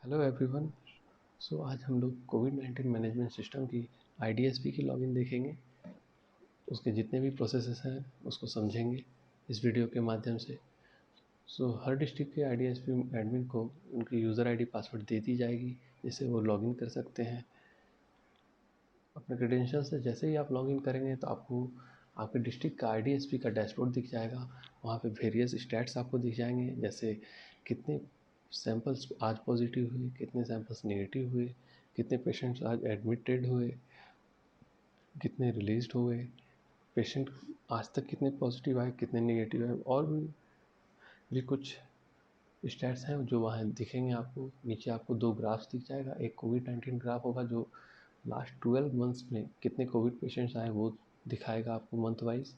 Hello everyone. आज हम लोग कोविड-19 मैनेजमेंट सिस्टम की आईडीएसपी की लॉगिन देखेंगे। उसके जितने भी प्रोसेसेस हैं उसको समझेंगे इस वीडियो के माध्यम से। हर डिस्ट्रिक्ट के आईडीएसपी एडमिन को उनकी यूज़र आईडी पासवर्ड दे दी जाएगी, जिससे वो लॉगिन कर सकते हैं अपने क्रेडेंशियल से। जैसे ही आप लॉगिन करेंगे तो आपको आपके डिस्ट्रिक्ट का आईडीएसपी का डैशबोर्ड दिख जाएगा। वहाँ पे वेरियस स्टैट्स आपको दिख जाएंगे, जैसे कितने सैंपल्स आज पॉजिटिव हुए, कितने सैंपल्स नेगेटिव हुए, कितने पेशेंट्स आज एडमिटेड हुए, कितने रिलीज्ड हुए, पेशेंट आज तक कितने पॉजिटिव आए, कितने नेगेटिव आए, और भी कुछ स्टैट्स हैं जो वहाँ दिखेंगे आपको। नीचे आपको दो ग्राफ्स दिख जाएगा। एक कोविड-19 ग्राफ होगा जो लास्ट 12 मंथ्स में कितने कोविड पेशेंट्स आए वो दिखाएगा आपको मंथ वाइज।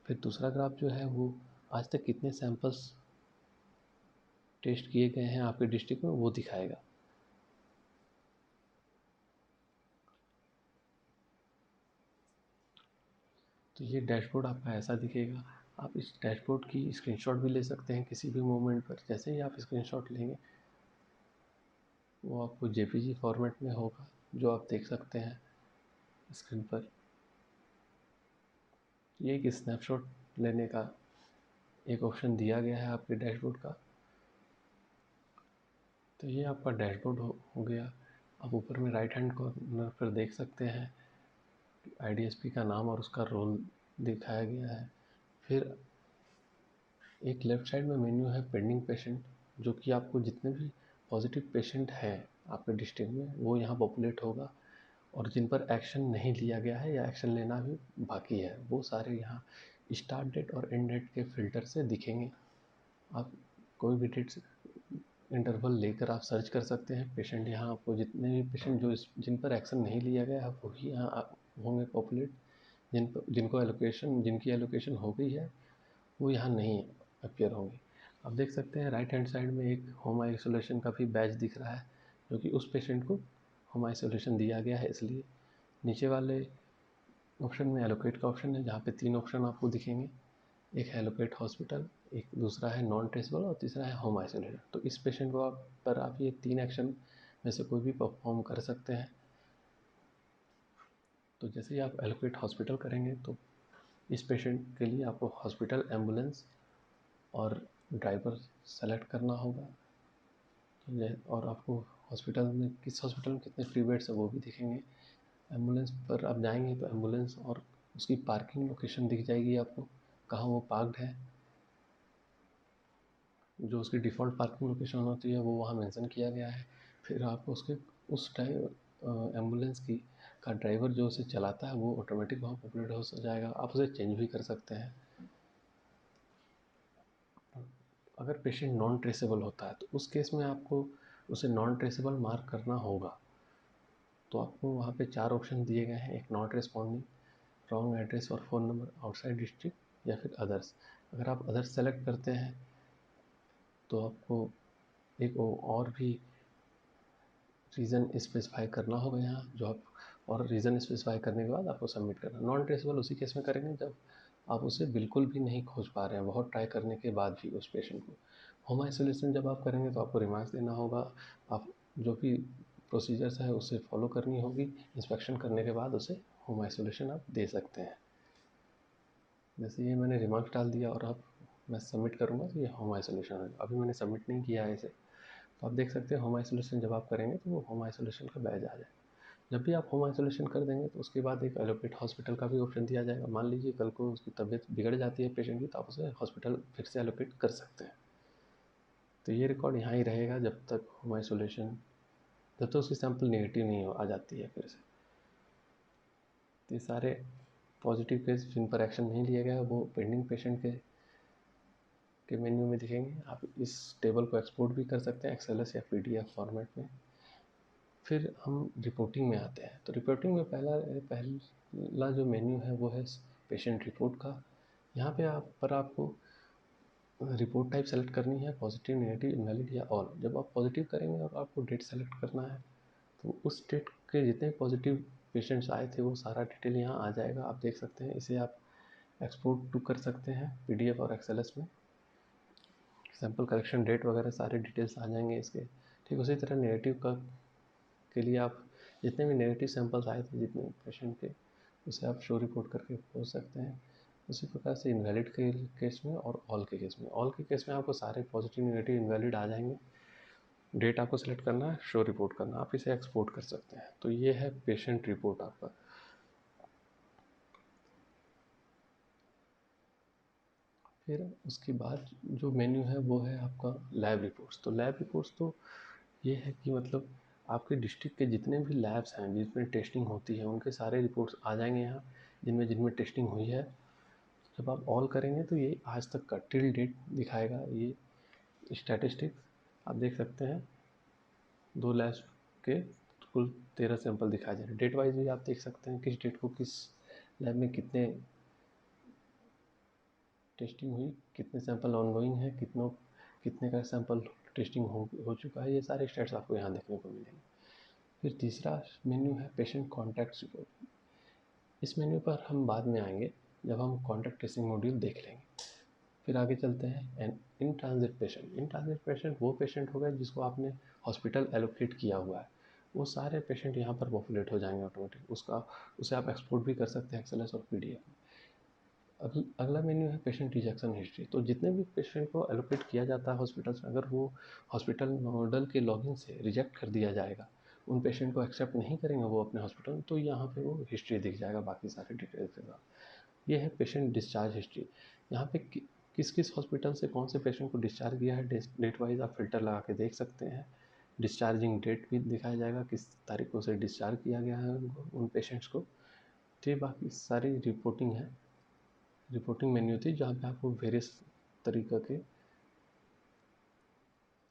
फिर दूसरा ग्राफ जो है वो आज तक कितने सैंपल्स टेस्ट किए गए हैं आपके डिस्ट्रिक्ट में वो दिखाएगा। तो ये डैशबोर्ड आपका ऐसा दिखेगा। आप इस डैशबोर्ड की स्क्रीनशॉट भी ले सकते हैं किसी भी मोमेंट पर। जैसे ही आप स्क्रीनशॉट लेंगे वो आपको जेपीजी फॉर्मेट में होगा, जो आप देख सकते हैं स्क्रीन पर। ये एक स्नैपशॉट लेने का एक ऑप्शन दिया गया है आपके डैशबोर्ड का। तो ये आपका डैशबोर्ड हो गया। आप ऊपर में राइट हैंड कॉर्नर पर देख सकते हैं आईडीएसपी का नाम और उसका रोल दिखाया गया है। फिर एक लेफ़्ट साइड में मेन्यू है पेंडिंग पेशेंट, जो कि आपको जितने भी पॉजिटिव पेशेंट हैं आपके डिस्ट्रिक्ट में वो यहाँ पॉपुलेट होगा, और जिन पर एक्शन नहीं लिया गया है या एक्शन लेना भी बाकी है वो सारे यहाँ स्टार्ट डेट और एंड डेट के फ़िल्टर से दिखेंगे। आप कोई भी डेट इंटरवल लेकर आप सर्च कर सकते हैं पेशेंट। यहाँ आपको जितने भी पेशेंट जिन पर एक्शन नहीं लिया गया है वही यहाँ होंगे पॉपुलेट। जिनकी एलोकेशन हो गई है वो यहाँ नहीं अपीयर होंगे। आप देख सकते हैं राइट हैंड साइड में एक होम आइसोलेशन का भी बैच दिख रहा है, जो कि उस पेशेंट को होम आइसोलेशन दिया गया है इसलिए। नीचे वाले ऑप्शन में एलोकेट का ऑप्शन है, जहाँ पे 3 ऑप्शन आपको दिखेंगे। एक है एलोकेट हॉस्पिटल, एक दूसरा है नॉन ट्रेसेबल और तीसरा है होम आइसोलेशन। तो इस पेशेंट को आप ये 3 एक्शन में से कोई भी परफॉर्म कर सकते हैं। तो जैसे ही आप एलोकेट हॉस्पिटल करेंगे तो इस पेशेंट के लिए आपको हॉस्पिटल, एम्बुलेंस और ड्राइवर सेलेक्ट करना होगा। और आपको हॉस्पिटल में किस हॉस्पिटल में कितने फ्री बेड्स है वो भी दिखेंगे। एम्बुलेंस पर आप जाएंगे तो एम्बुलेंस और उसकी पार्किंग लोकेशन दिख जाएगी आपको, कहाँ वो पार्कड है। जो उसकी डिफ़ॉल्ट पार्किंग लोकेशन होती है वो वहाँ मेंशन किया गया है। फिर आपको उस एम्बुलेंस की का ड्राइवर जो उसे चलाता है वो ऑटोमेटिक वहाँ पॉपुलेट हो जाएगा। आप उसे चेंज भी कर सकते हैं। अगर पेशेंट नॉन ट्रेसेबल होता है तो उस केस में आपको उसे नॉन ट्रेसेबल मार्क करना होगा। तो आपको वहाँ पे 4 ऑप्शन दिए गए हैं। एक नॉट रिस्पॉन्डिंग, रॉन्ग एड्रेस और फ़ोन नंबर, आउटसाइड डिस्ट्रिक्ट, या फिर अदर्स। अगर आप अदर्स सेलेक्ट करते हैं तो आपको एक और भी रीज़न स्पेसिफाई करना होगा यहाँ, जो आप और रीज़न स्पेसिफाई करने के बाद आपको सबमिट करना। नॉन ट्रेसेबल उसी केस में करेंगे जब आप उसे बिल्कुल भी नहीं खोज पा रहे हैं, बहुत ट्राई करने के बाद भी उस पेशेंट को। होम आइसोलेशन जब आप करेंगे तो आपको रिमार्क्स देना होगा। आप जो भी प्रोसीजर्स है उसे फॉलो करनी होगी। इंस्पेक्शन करने के बाद उसे होम आइसोलेशन आप दे सकते हैं। जैसे ये मैंने रिमार्क्स डाल दिया और अब मैं सबमिट करूँगा तो ये होम आइसोलेशन है। अभी मैंने सबमिट नहीं किया है इसे। तो आप देख सकते हैं होम आइसोलेशन जब आप करेंगे तो वो होम आइसोलेशन का बैज आ जाएगा। जब भी आप होम आइसोलेशन कर देंगे तो उसके बाद एक एलोकेट हॉस्पिटल का भी ऑप्शन दिया जाएगा। मान लीजिए कल को उसकी तबीयत बिगड़ जाती है पेशेंट की, तो आप उसे हॉस्पिटल फिर से एलोकेट कर सकते हैं। तो ये रिकॉर्ड यहाँ ही रहेगा जब तक होम आइसोलेशन, जब तक उसकी सैंपल नेगेटिव नहीं आ जाती है फिर से। तो ये सारे पॉजिटिव केस जिन पर एक्शन नहीं लिया गया वो पेंडिंग पेशेंट के मेन्यू में दिखेंगे। आप इस टेबल को एक्सपोर्ट भी कर सकते हैं एक्सएलएस या पीडीएफ फॉर्मेट में। फिर हम रिपोर्टिंग में आते हैं। तो रिपोर्टिंग में पहला जो मेन्यू है वो है पेशेंट रिपोर्ट का। यहाँ पे आपको रिपोर्ट टाइप सेलेक्ट करनी है, पॉजिटिव, नेगेटिव, इनवैलिड या ऑल। जब आप पॉजिटिव करेंगे और आपको डेट सेलेक्ट करना है तो उस डेट के जितने पॉजिटिव पेशेंट्स आए थे वो सारा डिटेल यहाँ आ जाएगा। आप देख सकते हैं। इसे आप एक्सपोर्ट टू कर सकते हैं पीडीएफ और एक्सएलएस में। सैंपल कलेक्शन डेट वगैरह सारे डिटेल्स आ जाएंगे इसके। ठीक उसी तरह नेगेटिव का के लिए आप जितने भी नेगेटिव सैंपल्स आए थे जितने पेशेंट के, उसे आप शो रिपोर्ट करके पूछ सकते हैं। उसी प्रकार से इनवैलिड के केस में और ऑल के केस में, ऑल के केस में आपको सारे पॉजिटिव नेगेटिव इनवैलिड आ जाएंगे। डेट आपको सेलेक्ट करना है, शो रिपोर्ट करना, आप इसे एक्सपोर्ट कर सकते हैं। तो ये है पेशेंट रिपोर्ट आपका। फिर उसके बाद जो मेन्यू है वो है आपका लैब रिपोर्ट्स। तो लैब रिपोर्ट्स तो ये है कि मतलब आपके डिस्ट्रिक्ट के जितने भी लैब्स हैं जिसमें टेस्टिंग होती है उनके सारे रिपोर्ट्स आ जाएंगे यहाँ, जिनमें जिनमें टेस्टिंग हुई है। जब आप ऑल करेंगे तो ये आज तक का टिल डेट दिखाएगा। ये स्टैटिस्टिक्स आप देख सकते हैं, 2 लैब्स के कुल 13 सैंपल दिखाए जा रहे हैं। डेट वाइज भी आप देख सकते हैं किस डेट को किस लैब में कितने टेस्टिंग हुई, कितने सैंपल ऑनगोइंग है, कितने का सैंपल टेस्टिंग हो चुका है। ये सारे स्टेट्स आपको यहाँ देखने को मिलेंगे। फिर तीसरा मेन्यू है पेशेंट कॉन्टैक्ट रिपोर्ट। इस मेन्यू पर हम बाद में आएंगे जब हम कॉन्टैक्ट ट्रेसिंग मॉड्यूल देख लेंगे। फिर आगे चलते हैं in transit patient. In transit patient वो पेशेंट हो गए जिसको आपने हॉस्पिटल एलोकेट किया हुआ है, वो सारे पेशेंट यहाँ पर पॉपुलेट हो जाएंगे ऑटोमेटिक। उसे आप एक्सपोर्ट भी कर सकते हैं एक्सएलएस और पीडीएफ में। अगला मेन्यू है पेशेंट रिजेक्शन हिस्ट्री। तो जितने भी पेशेंट को एलोकेट किया जाता है हॉस्पिटल में, अगर वो हॉस्पिटल मॉडल के लॉगिन से रिजेक्ट कर दिया जाएगा, उन पेशेंट को एक्सेप्ट नहीं करेंगे वो अपने हॉस्पिटल में, तो यहाँ पे वो हिस्ट्री दिख जाएगा बाकी सारे डिटेल्स के साथ। ये है पेशेंट डिस्चार्ज हिस्ट्री। यहाँ पे किस किस हॉस्पिटल से कौन से पेशेंट को डिस्चार्ज किया है, डेट वाइज आप फिल्टर लगा के देख सकते हैं। डिस्चार्जिंग डेट भी दिखाया जाएगा, किस तारीख को से डिस्चार्ज किया गया है उन पेशेंट्स को। तो ये बाकी सारी रिपोर्टिंग है, रिपोर्टिंग मेन्यू थी जहाँ पे आपको वेरियस तरीक़े के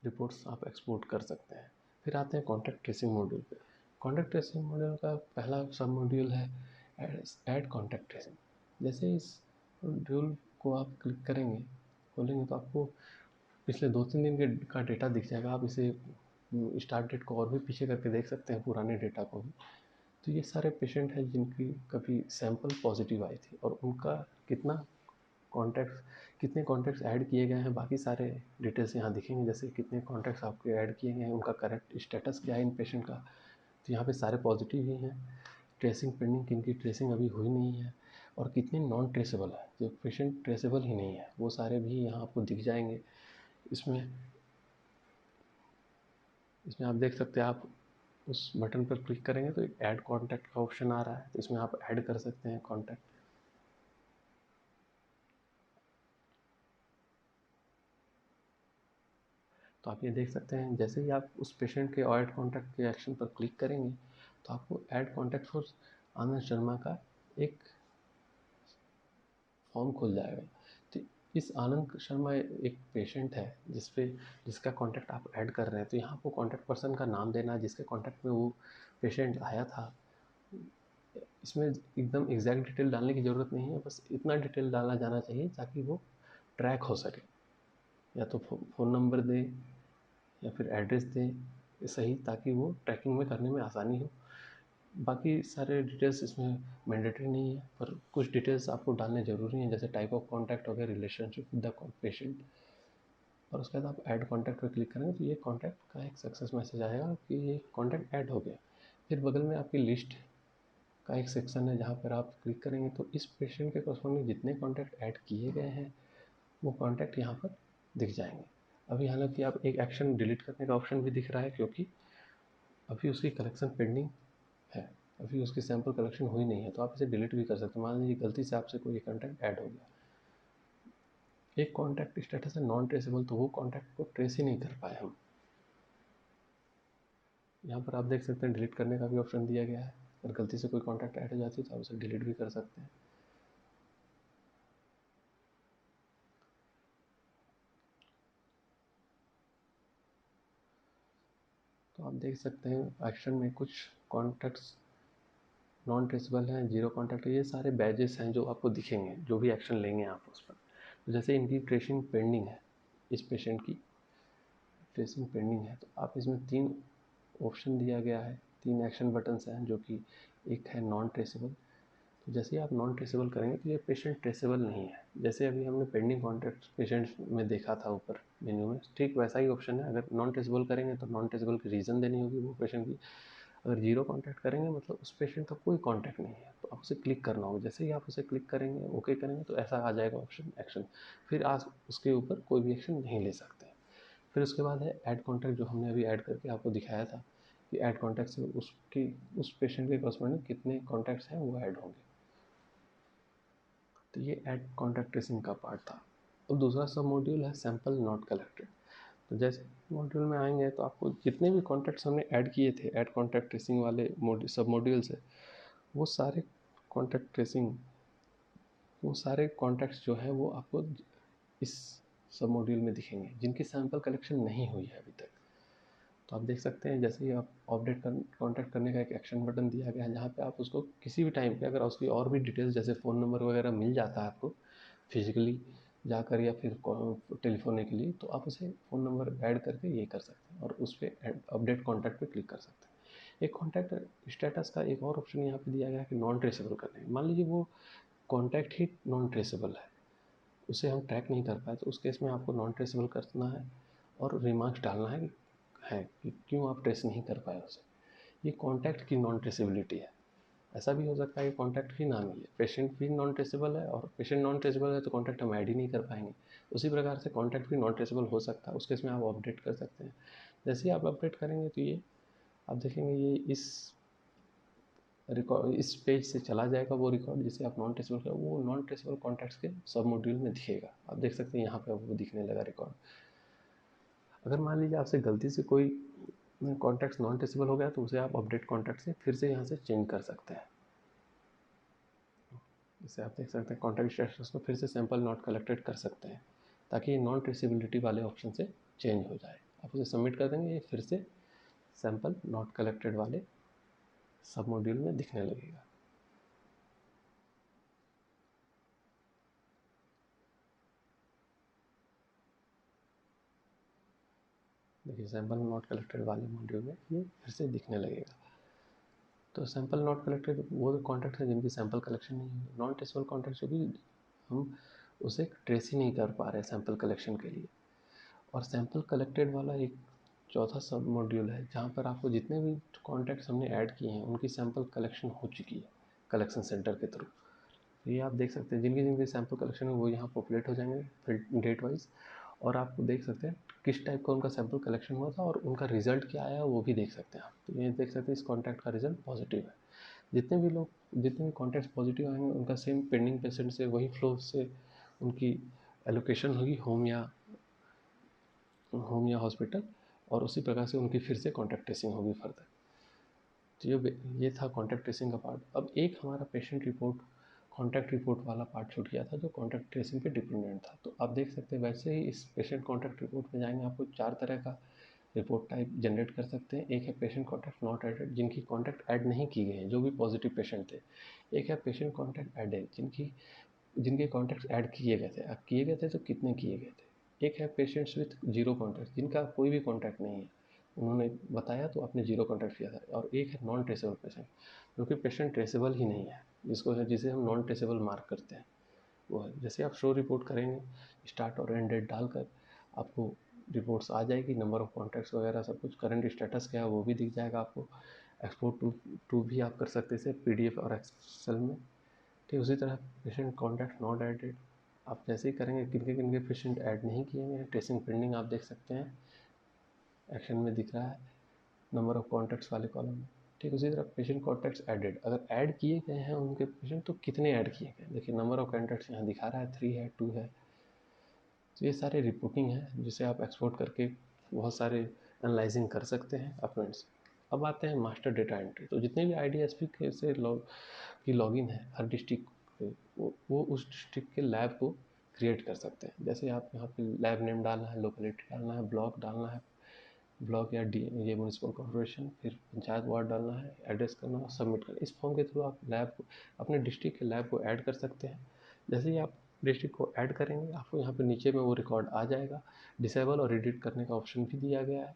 रिपोर्ट्स आप एक्सपोर्ट कर सकते हैं। फिर आते हैं कॉन्टैक्ट ट्रेसिंग मॉड्यूल पे। कॉन्टैक्ट ट्रेसिंग मॉड्यूल का पहला सब मॉड्यूल है ऐड कॉन्टैक्ट ट्रेसिंग। जैसे इस मॉड्यूल को आप क्लिक करेंगे, खोलेंगे, तो आपको पिछले 2-3 दिन के का डेटा दिख जाएगा। आप इसे स्टार्ट डेट को और भी पीछे करके देख सकते हैं, पुराने डेटा को भी। तो ये सारे पेशेंट हैं जिनकी कभी सैंपल पॉजिटिव आई थी और उनका कितने कॉन्टैक्ट्स ऐड किए गए हैं, बाकी सारे डिटेल्स यहाँ दिखेंगे। जैसे कितने कॉन्टैक्ट्स आपके ऐड किए गए हैं, उनका करेक्ट स्टेटस क्या है इन पेशेंट का। तो यहाँ पे सारे पॉजिटिव ही हैं। ट्रेसिंग पेंडिंग, किनकी ट्रेसिंग अभी हुई नहीं है, और कितने नॉन ट्रेसेबल है, जो पेशेंट ट्रेसेबल ही नहीं है, वो सारे भी यहाँ आपको दिख जाएंगे। इसमें आप देख सकते हैं, आप उस बटन पर क्लिक करेंगे तो एक ऐड कॉन्टैक्ट का ऑप्शन आ रहा है, तो इसमें आप ऐड कर सकते हैं कॉन्टैक्ट। तो आप ये देख सकते हैं, जैसे ही आप उस पेशेंट के ऐड कॉन्टैक्ट के एक्शन पर क्लिक करेंगे तो आपको add contact for Anand Sharma का एक फॉर्म खुल जाएगा। तो इस आनंद शर्मा एक पेशेंट है जिसका कॉन्टैक्ट आप ऐड कर रहे हैं। तो यहाँ आपको कॉन्टैक्ट पर्सन का नाम देना है जिसके कॉन्टैक्ट में वो पेशेंट आया था। इसमें एकदम एग्जैक्ट डिटेल डालने की ज़रूरत नहीं है, बस इतना डिटेल डाला जाना चाहिए ताकि वो ट्रैक हो सके। या तो फ़ोन नंबर दे या फिर एड्रेस दें सही, ताकि वो ट्रैकिंग में करने में आसानी हो। बाकी सारे डिटेल्स इसमें मैंडेटरी नहीं है, पर कुछ डिटेल्स आपको डालने ज़रूरी हैं, जैसे टाइप ऑफ कॉन्टैक्ट हो गया, रिलेशनशिप विद द पेशेंट। और उसके बाद आप ऐड कॉन्टैक्ट पर क्लिक करेंगे तो ये कॉन्टैक्ट का एक सक्सेस मैसेज आएगा कि ये कॉन्टैक्ट ऐड हो गया। फिर बगल में आपकी लिस्ट का एक सेक्शन है जहाँ पर आप क्लिक करेंगे तो इस पेशेंट के कॉरस्पॉन्डिंग जितने कॉन्टैक्ट ऐड किए गए हैं वो कॉन्टैक्ट यहाँ पर दिख जाएंगे। अभी हालांकि आप एक एक्शन डिलीट करने का ऑप्शन भी दिख रहा है, क्योंकि अभी उसकी कलेक्शन पेंडिंग है, अभी उसकी सैंपल कलेक्शन हुई नहीं है, तो आप इसे डिलीट भी कर सकते हैं। मान लीजिए गलती से आपसे कोई कॉन्टैक्ट ऐड हो गया, एक कॉन्टैक्ट स्टेटस है नॉन ट्रेसेबल, तो वो कॉन्टैक्ट को ट्रेस ही नहीं कर पाए हम। यहाँ पर आप देख सकते हैं डिलीट करने का भी ऑप्शन दिया गया है। अगर गलती से कोई कॉन्टैक्ट ऐड हो जाती है तो आप उसे डिलीट भी कर सकते हैं। तो आप देख सकते हैं एक्शन में कुछ कॉन्टैक्ट्स नॉन ट्रेसेबल हैं, जीरो कॉन्टैक्ट है, ये सारे बैजेस हैं जो आपको दिखेंगे जो भी एक्शन लेंगे आप उस पर। तो जैसे इनकी ट्रेसिंग पेंडिंग है, इस पेशेंट की ट्रेसिंग पेंडिंग है, तो आप इसमें 3 ऑप्शन दिया गया है, 3 एक्शन बटन्स हैं, जो कि एक है नॉन ट्रेसेबल। तो जैसे ही आप नॉन ट्रेसेबल करेंगे तो ये पेशेंट ट्रेसेबल नहीं है। जैसे अभी हमने पेंडिंग कॉन्टैक्ट पेशेंट्स में देखा था ऊपर मेन्यू में, ठीक वैसा ही ऑप्शन है। अगर नॉन ट्रेसेबल करेंगे तो नॉन ट्रेसेबल की रीज़न देनी होगी वो पेशेंट की। अगर जीरो कॉन्टैक्ट करेंगे मतलब उस पेशेंट का कोई कॉन्टैक्ट नहीं है, तो आप उसे क्लिक करना होगा। जैसे ही आप उसे क्लिक करेंगे, ओके करेंगे, तो ऐसा आ जाएगा ऑप्शन एक्शन। फिर आप उसके ऊपर कोई भी एक्शन नहीं ले सकते। फिर उसके बाद है ऐड कॉन्टैक्ट, जो हमने अभी ऐड करके आपको दिखाया था कि ऐड कॉन्टैक्ट से उसकी उस पेशेंट के कॉरस्पॉन्डिंग कितने कॉन्टैक्ट्स हैं वो ऐड होंगे। तो ये ऐड कॉन्टैक्ट ट्रेसिंग का पार्ट था। अब दूसरा सब मॉड्यूल है सैंपल नॉट कलेक्टेड। तो जैसे मॉड्यूल में आएंगे तो आपको जितने भी कॉन्टैक्ट्स हमने ऐड किए थे ऐड कॉन्टैक्ट ट्रेसिंग वाले सब मॉड्यूल से, वो सारे कॉन्टैक्ट ट्रेसिंग वो सारे कॉन्टैक्ट्स जो हैं वो आपको इस सब मॉड्यूल में दिखेंगे जिनकी सैंपल कलेक्शन नहीं हुई है अभी तक। तो आप देख सकते हैं जैसे ही आप अपडेट कॉन्टैक्ट करने का एक एक्शन बटन दिया गया है, जहाँ पे आप उसको किसी भी टाइम पे अगर उसकी और भी डिटेल्स जैसे फ़ोन नंबर वगैरह मिल जाता है आपको फिजिकली जाकर या फिर टेलीफोनिकली, तो आप उसे फ़ोन नंबर ऐड करके ये कर सकते हैं और उस पर अपडेट कॉन्टैक्ट पे क्लिक कर सकते हैं। एक कॉन्टैक्ट स्टेटस का एक और ऑप्शन यहाँ पे दिया गया है कि नॉन ट्रेसेबल करने। मान लीजिए वो कॉन्टैक्ट ही नॉन ट्रेसेबल है, उसे हम ट्रैक नहीं कर पाए, तो उस केस में आपको नॉन ट्रेसेबल करना है और रिमार्क्स डालना है कि क्यों आप ट्रेस नहीं कर पाए उसे। ये कॉन्टैक्ट की नॉन ट्रेसेबिलिटी है। ऐसा भी हो सकता है कि कॉन्टैक्ट ही ना मिले, पेशेंट भी नॉन ट्रेसेबल है और पेशेंट नॉन ट्रेसेबल है तो कॉन्टैक्ट हम ऐड ही नहीं कर पाएंगे। उसी प्रकार से कॉन्टैक्ट भी नॉन ट्रेसेबल हो सकता है, उस केस में आप अपडेट कर सकते हैं। जैसे ही आप अपडेट करेंगे तो ये आप देखेंगे ये इस रिकॉर्ड इस पेज से चला जाएगा वो रिकॉर्ड जिसे आप नॉन ट्रेसेबल कर, वो नॉन ट्रेसेबल कॉन्टैक्ट्स के सब मॉड्यूल में दिखेगा। आप देख सकते हैं यहाँ पे वो दिखने लगा रिकॉर्ड। अगर मान लीजिए आपसे गलती से कोई कॉन्टैक्ट नॉन ट्रेसेबल हो गया तो उसे आप अपडेट कॉन्टैक्ट से फिर से यहाँ से चेंज कर सकते हैं। जैसे आप देख सकते हैं कॉन्टैक्ट स्टेटस को फिर से सैंपल नॉट कलेक्टेड कर सकते हैं ताकि ये नॉन ट्रेसेबिलिटी वाले ऑप्शन से चेंज हो जाए। आप उसे सबमिट कर देंगे, ये फिर से सैंपल नॉट कलेक्टेड वाले सब मॉड्यूल में दिखने लगेगा। देखिए सैंपल नॉट कलेक्टेड वाले मॉड्यूल में ये फिर से दिखने लगेगा। तो सैंपल नॉट कलेक्टेड वो कॉन्टैक्ट है जिनकी सैंपल कलेक्शन नहीं हुई। नॉन ट्रेसेबल कॉन्टैक्ट जो भी हम उसे ट्रेस ही नहीं कर पा रहे सैंपल कलेक्शन के लिए। और सैंपल कलेक्टेड वाला एक चौथा सब मॉड्यूल है जहाँ पर आपको जितने भी कॉन्टैक्ट्स हमने ऐड किए हैं उनकी सैंपल कलेक्शन हो चुकी है कलेक्शन सेंटर के थ्रू। तो ये आप देख सकते हैं जिनकी जिनकी सैंपल कलेक्शन है वो यहाँ पॉपुलेट हो जाएंगे फिर डेट वाइज। और आपको देख सकते हैं किस टाइप का उनका सैंपल कलेक्शन हुआ था और उनका रिजल्ट क्या आया वो भी देख सकते हैं आप। तो ये देख सकते हैं इस कॉन्टैक्ट का रिजल्ट पॉजिटिव है। जितने भी कॉन्टैक्ट्स पॉजिटिव आएंगे उनका सेम पेंडिंग पेशेंट से वही फ्लो से उनकी एलोकेशन होगी होम या हॉस्पिटल, और उसी प्रकार से उनकी फिर से कॉन्टैक्ट ट्रेसिंग होगी फर्दर। तो ये था कॉन्टैक्ट ट्रेसिंग का पार्ट। अब एक हमारा पेशेंट रिपोर्ट कॉन्टैक्ट रिपोर्ट वाला पार्ट छूट गया था जो कॉन्टैक्ट ट्रेसिंग पे डिपेंडेंट था। तो आप देख सकते हैं वैसे ही इस पेशेंट कॉन्टैक्ट रिपोर्ट में जाएंगे आपको 4 तरह का रिपोर्ट टाइप जनरेट कर सकते हैं। एक है पेशेंट कॉन्टैक्ट नॉट एडेड, जिनकी कॉन्टैक्ट ऐड नहीं की गए हैं जो भी पॉजिटिव पेशेंट थे। एक है पेशेंट कॉन्टैक्ट एडेड, जिनके कॉन्टैक्ट ऐड किए गए थे। अब किए गए थे तो कितने किए गए थे। एक है पेशेंट्स विथ जीरो कॉन्टैक्ट, जिनका कोई भी कॉन्टैक्ट नहीं है, उन्होंने बताया तो आपने जीरो कॉन्टैक्ट किया था। और एक है नॉन ट्रेसेबल पेशेंट, जो कि पेशेंट ट्रेसेबल ही नहीं है, जिसे हम नॉन ट्रेसेबल मार्क करते हैं वो है। जैसे आप शो रिपोर्ट करेंगे स्टार्ट और एंड डेट डालकर आपको रिपोर्ट्स आ जाएगी, नंबर ऑफ़ कॉन्टैक्ट्स वगैरह सब कुछ, करंट स्टेटस क्या है वो भी दिख जाएगा आपको। एक्सपोर्ट टू भी आप कर सकते हैं PDF और एक्सेल में। ठीक उसी तरह पेशेंट कॉन्टैक्ट नॉट एडेड आप जैसे ही करेंगे किनके किनके पेशेंट ऐड नहीं किए गए हैं, ट्रेसिंग पेंडिंग आप देख सकते हैं एक्शन में दिख रहा है नंबर ऑफ़ कॉन्टैक्ट्स वाले कॉलम में। ठीक उसी तरह पेशेंट कॉन्टैक्ट्स एडेड, अगर ऐड किए गए हैं उनके पेशेंट तो कितने ऐड किए गए, देखिए नंबर ऑफ़ कॉन्टैक्ट्स यहाँ दिखा रहा है 3 है 2 है। तो ये सारे रिपोर्टिंग है जिसे आप एक्सपोर्ट करके बहुत सारे एनालाइजिंग कर सकते हैं अपने से। अब आते हैं मास्टर डेटा एंट्री। तो जितने भी IDSP के से लॉगिन है हर डिस्ट्रिक्ट, वो उस डिस्ट्रिक्ट के लैब को क्रिएट कर सकते हैं। जैसे आप यहाँ पे लैब नेम डालना है, लोकेलिटी डालना है, ब्लॉक डालना है, ब्लॉक या ये म्यूनसिपल कॉर्पोरेशन, फिर पंचायत वार्ड डालना है, एड्रेस करना है, सबमिट करना। इस फॉर्म के थ्रू आप लैब को अपने डिस्ट्रिक्ट के लैब को ऐड कर सकते हैं। जैसे ही आप डिस्ट्रिक्ट को ऐड करेंगे आपको यहाँ पे नीचे में वो रिकॉर्ड आ जाएगा। डिसेबल और एडिट करने का ऑप्शन भी दिया गया है,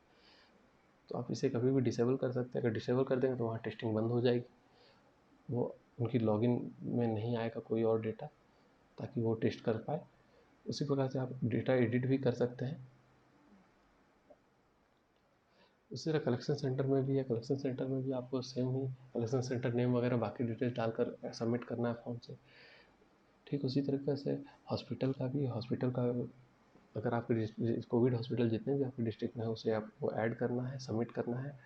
तो आप इसे कभी भी डिसेबल कर सकते हैं। अगर डिसेबल कर देंगे तो वहाँ टेस्टिंग बंद हो जाएगी। वो उनकी लॉगिन में नहीं आएगा कोई और डेटा, ताकि वो टेस्ट कर पाए। उसी प्रकार से आप डेटा एडिट भी कर सकते हैं। उसी तरह कलेक्शन सेंटर में भी है, कलेक्शन सेंटर में भी आपको सेम ही कलेक्शन सेंटर नेम वगैरह बाकी डिटेल्स डालकर सबमिट करना है फॉर्म से। ठीक उसी तरीके से हॉस्पिटल का भी, हॉस्पिटल का अगर आपके कोविड हॉस्पिटल जितने भी आपके डिस्ट्रिक्ट में है उसे आपको ऐड करना है, सबमिट करना है।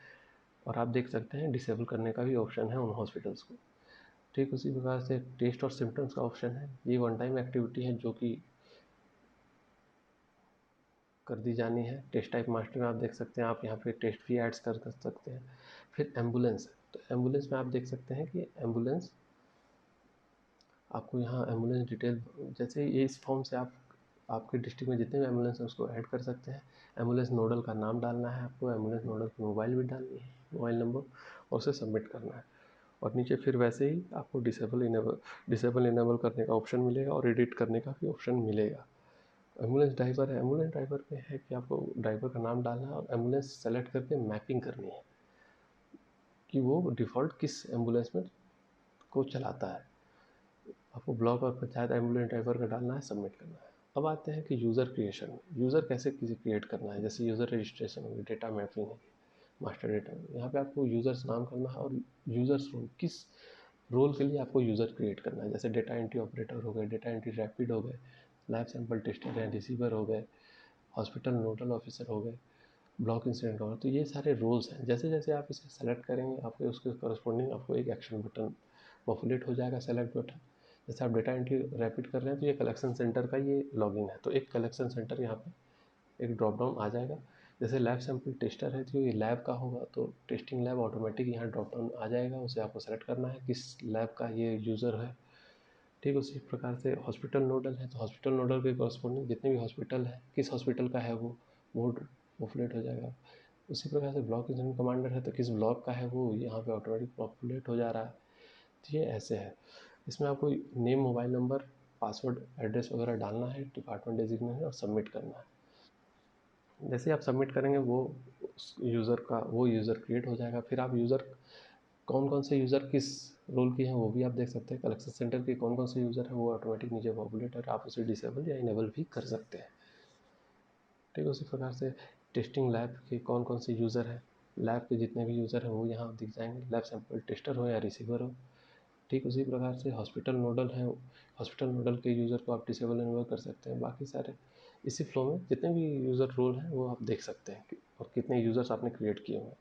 और आप देख सकते हैं डिसेबल करने का भी ऑप्शन है उन हॉस्पिटल्स को। ठीक उसी प्रकार से टेस्ट और सिम्टम्स का ऑप्शन है। ये वन टाइम एक्टिविटी है जो कि कर दी जानी है। टेस्ट टाइप मास्टर में आप देख सकते हैं, आप यहाँ पे टेस्ट भी ऐड्स कर सकते हैं। फिर एम्बुलेंस, तो एम्बुलेंस में आप देख सकते हैं कि एम्बुलेंस आपको यहाँ एम्बुलेंस डिटेल, जैसे ये इस फॉर्म से आप आपके डिस्ट्रिक्ट में जितने भी एम्बुलेंस हैं उसको ऐड कर सकते हैं। एम्बुलेंस नोडल का नाम डालना है आपको, एम्बुलेंस नोडल की मोबाइल भी डालनी है, मोबाइल नंबर, और उसे सबमिट करना है। और नीचे फिर वैसे ही आपको डिसेबल इनेबल करने का ऑप्शन मिलेगा और एडिट करने का भी ऑप्शन मिलेगा। एम्बुलेंस ड्राइवर है, एम्बुलेंस ड्राइवर में है कि आपको ड्राइवर का नाम डालना है और एम्बुलेंस सेलेक्ट करके मैपिंग करनी है कि वो डिफ़ॉल्ट किस एम्बुलेंस में को चलाता है। आपको ब्लॉक और पंचायत एम्बुलेंस ड्राइवर का डालना है, सबमिट करना है। अब आते हैं कि यूज़र क्रिएशन, यूज़र कैसे किसी क्रिएट करना है। जैसे यूज़र रजिस्ट्रेशन होगी, डेटा मैपिंग है, मास्टर डेटा, यहाँ पे आपको यूज़र्स नाम करना है और यूज़र्स रोल, किस रोल के लिए आपको यूज़र क्रिएट करना है। जैसे डेटा एंट्री ऑपरेटर हो गए, डेटा एंट्री रैपिड हो गए, लैब सैंपल टेस्टर हैं, रिसीवर हो गए, हॉस्पिटल नोडल ऑफिसर हो गए, ब्लॉक इंसिडेंट कवर। तो ये सारे रोल्स हैं। जैसे जैसे आप इसे सेलेक्ट करेंगे आपके उसके करस्पॉन्डिंग आपको एक एक्शन बटन पॉपुलेट हो जाएगा, सेलेक्ट बटन। जैसे आप डेटा एंट्री रैपिड कर रहे हैं तो ये कलेक्शन सेंटर का ये लॉगिन है, तो एक कलेक्शन सेंटर यहाँ पे एक ड्रॉप डाउन आ जाएगा। जैसे लैब सैंपल टेस्टर है तो ये लैब का होगा, तो टेस्टिंग लैब ऑटोमेटिक यहाँ ड्रॉप डाउन आ जाएगा, उसे आपको सेलेक्ट करना है किस लैब का ये यूज़र है। ठीक उसी प्रकार से हॉस्पिटल नोडल है, तो हॉस्पिटल नोडल के कॉरस्पॉन्डिंग जितने भी हॉस्पिटल है, किस हॉस्पिटल का है वो पॉपुलेट हो जाएगा। उसी प्रकार से ब्लॉक इंसिडेंट कमांडर है तो किस ब्लॉक का है वो यहाँ पे ऑटोमेटिक पॉपुलेट हो जा रहा है। तो ये ऐसे है। इसमें आपको name, mobile number, password, address वगैरह डालना है, डिपार्टमेंट डेजिग्नेशन और सबमिट करना है। जैसे आप सबमिट करेंगे वो यूज़र क्रिएट हो जाएगा। फिर आप यूज़र कौन कौन से यूज़र किस रोल की हैं वो भी आप देख सकते हैं। कलेक्शन सेंटर के कौन कौन से यूज़र हैं वो ऑटोमेटिक नीचे पॉपुलेट है, आप उसे डिसेबल या इनेबल भी कर सकते हैं। ठीक उसी प्रकार से टेस्टिंग लैब के कौन कौन से यूज़र हैं, लैब के जितने भी यूज़र हैं वो यहाँ दिख जाएंगे, लैब सैंपल टेस्टर हो या रिसीवर हो। ठीक उसी प्रकार से हॉस्पिटल नोडल है, हॉस्पिटल नोडल के यूज़र को आप डिसेबल इनेबल कर सकते हैं। बाकी सारे इसी फ्लो में जितने भी यूज़र रोल हैं वो आप देख सकते हैं और कितने यूज़र्स आपने क्रिएट किए हुए हैं।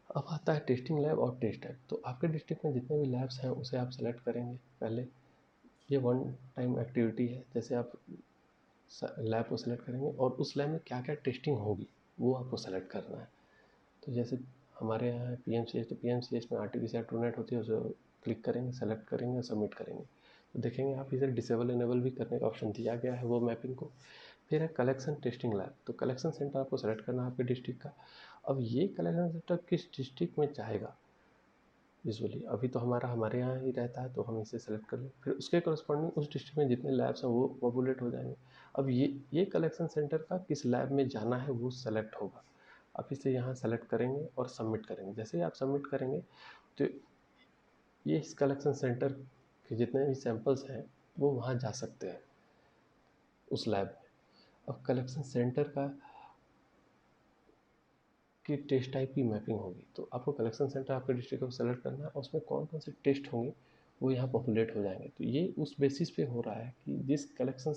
अब आता है टेस्टिंग लैब और टेस्ट टाइप। तो आपके डिस्ट्रिक्ट में जितने भी लैब्स हैं उसे आप सेलेक्ट करेंगे पहले। ये वन टाइम एक्टिविटी है। जैसे आप लैब को सेलेक्ट करेंगे और उस लैब में क्या क्या टेस्टिंग होगी वो आपको सेलेक्ट करना है। तो जैसे हमारे यहाँ है PMCH, तो PMCH में RT-PCR ट्रूनेट होती है, उसे क्लिक करेंगे, सेलेक्ट करेंगे और सबमिट करेंगे। तो देखेंगे आप इसे डिसेबल इनेबल भी करने का ऑप्शन दिया गया है वो मैपिंग को। फिर है कलेक्शन टेस्टिंग लैब, तो कलेक्शन सेंटर आपको सेलेक्ट करना है आपके डिस्ट्रिक्ट का। अब ये कलेक्शन सेंटर किस डिस्ट्रिक्ट में चाहेगा यूजुअली, अभी तो हमारे यहाँ ही रहता है तो हम इसे सेलेक्ट कर लें। फिर उसके करस्पॉन्डिंग उस डिस्ट्रिक्ट में जितने लैब्स हैं वो पॉपुलेट हो जाएंगे। अब ये कलेक्शन सेंटर का किस लैब में जाना है वो सेलेक्ट होगा। आप इसे यहाँ सेलेक्ट करेंगे और सबमिट करेंगे। जैसे ही आप सबमिट करेंगे तो ये इस कलेक्शन सेंटर के जितने भी सैंपल्स हैं वो वहाँ जा सकते हैं उस लैब में। अब कलेक्शन सेंटर का की टेस्ट टाइप की मैपिंग होगी, तो आपको कलेक्शन सेंटर आपके डिस्ट्रिक्ट को सेलेक्ट करना है और उसमें कौन कौन से टेस्ट होंगे वो यहाँ पॉपुलेट हो जाएंगे। तो ये उस बेसिस पे हो रहा है कि जिस कलेक्शन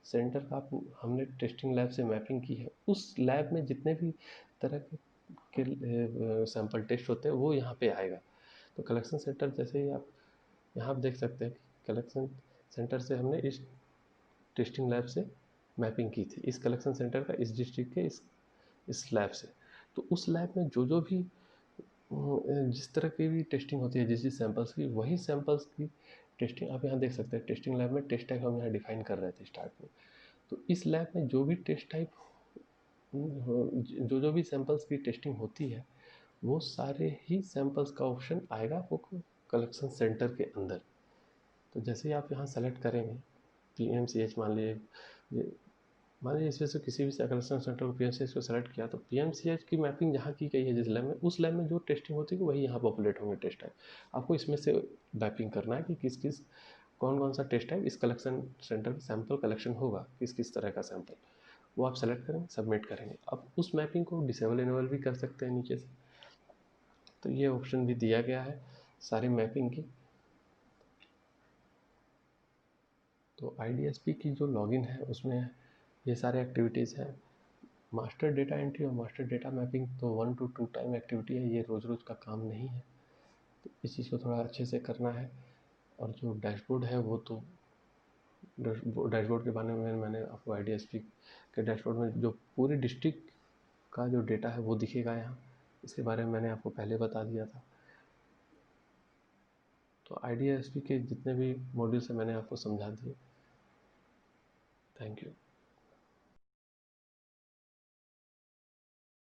सेंटर का हमने टेस्टिंग लैब से मैपिंग की है उस लैब में जितने भी तरह के सैंपल टेस्ट होते हैं वो यहाँ पे आएगा। तो कलेक्शन सेंटर जैसे ही आप यहाँ आप देख सकते हैं कि कलेक्शन सेंटर से हमने इस टेस्टिंग लैब से मैपिंग की थी, इस कलेक्शन सेंटर का इस डिस्ट्रिक्ट के इस लैब से। तो उस लैब में जो भी जिस तरह की भी टेस्टिंग होती है जिस जिस सैंपल्स की, वही सैंपल्स की टेस्टिंग आप यहाँ देख सकते हैं। टेस्टिंग लैब में टेस्ट टाइप हम यहाँ डिफाइन कर रहे थे स्टार्ट में। तो इस लैब में जो भी टेस्ट टाइप जो भी सैंपल्स की टेस्टिंग होती है वो सारे ही सैंपल्स का ऑप्शन आएगा वो कलेक्शन सेंटर के अंदर। तो जैसे ही आप यहाँ सेलेक्ट करेंगे PMCH मान लीजिए, मान लीजिए इसमें से किसी भी कलेक्शन सेंटर को पीएमसीएच को सेलेक्ट किया, तो पीएमसीएच की मैपिंग जहाँ की गई है जिस लैब में, उस लैब में जो टेस्टिंग होती है वही यहाँ पॉपुलेट होंगे टेस्ट टाइप। आपको इसमें से मैपिंग करना है कि किस किस कौन कौन सा टेस्ट टाइप इस कलेक्शन सेंटर में सैम्पल कलेक्शन होगा, किस किस तरह का सैम्पल, वो आप सेलेक्ट करेंगे, सबमिट करेंगे। अब उस मैपिंग को डिसेबल इनेबल भी कर सकते हैं नीचे से, तो ये ऑप्शन भी दिया गया है सारी मैपिंग की। तो IDSP की जो लॉगिन है उसमें ये सारे एक्टिविटीज़ हैं। मास्टर डेटा एंट्री और मास्टर डेटा मैपिंग तो 1 to 2 टाइम एक्टिविटी है, ये रोज़ रोज़ का काम नहीं है, तो इस चीज़ को थोड़ा अच्छे से करना है। और जो डैशबोर्ड है वो तो डैशबोर्ड के बारे में मैंने आपको IDSP के डैशबोर्ड में जो पूरी डिस्ट्रिक्ट का जो डेटा है वो दिखेगा यहाँ, इसके बारे में मैंने आपको पहले बता दिया था। तो IDSP के जितने भी मॉड्यूल्स हैं मैंने आपको समझा दिए। Thank you.